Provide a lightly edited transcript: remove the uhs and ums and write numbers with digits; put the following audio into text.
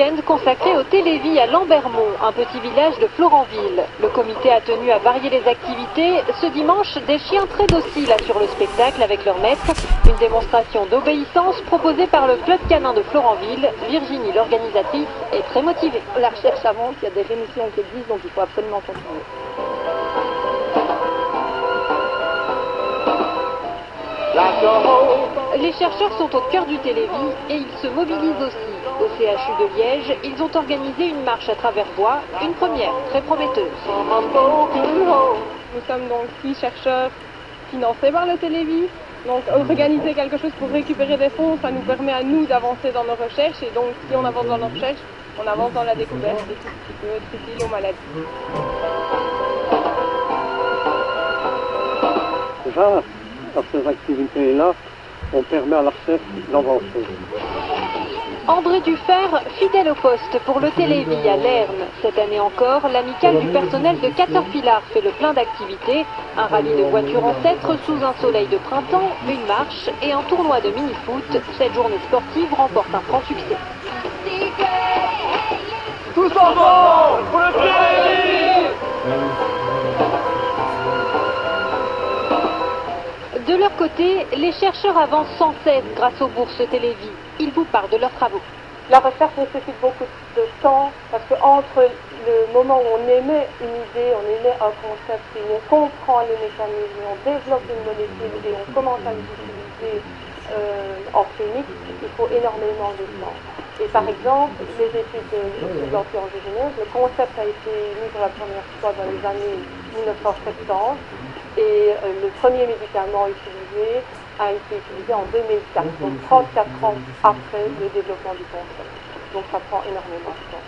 week-end consacré au Télévis à Lambermont, un petit village de Florenville. Le comité a tenu à varier les activités. Ce dimanche, des chiens très dociles assurent le spectacle avec leur maître. Une démonstration d'obéissance proposée par le club canin de Florenville. Virginie, l'organisatrice, est très motivée. La recherche avance, il y a des rémissions qui existent, donc il faut absolument continuer. Les chercheurs sont au cœur du Télévis et ils se mobilisent aussi. Au CHU de Liège, ils ont organisé une marche à travers bois, une première très prometteuse. Nous sommes donc 6 chercheurs financés par le Télévis. Donc organiser quelque chose pour récupérer des fonds, ça nous permet à nous d'avancer dans nos recherches. Et donc si on avance dans nos recherches, on avance dans la découverte de tout ce qui peut être utile aux maladies. Grâce à ces activités-là, on permet à la recherche d'avancer. André Duffer, fidèle au poste pour le Télévis à Lerne. Cette année encore, l'amicale du personnel de Caterpillar fait le plein d'activités. Un rallye de voitures ancêtres sous un soleil de printemps, une marche et un tournoi de mini-foot. Cette journée sportive remporte un franc succès. Tous ensemble pour le Télévis! De leur côté, les chercheurs avancent sans cesse grâce aux bourses Télévis. Ils vous parlent de leurs travaux. La recherche nécessite beaucoup de temps parce que entre le moment où on émet une idée, on émet un concept, et on comprend les mécanismes, on développe une molécule et on commence à l'utiliser en clinique, il faut énormément de temps. Et par exemple, les études de l'anti-angiogénèse, le concept a été mis pour la première fois dans les années 1970 et le premier médicament utilisé a été utilisé en 2004, donc 34 ans après le développement du concept. Donc ça prend énormément de temps.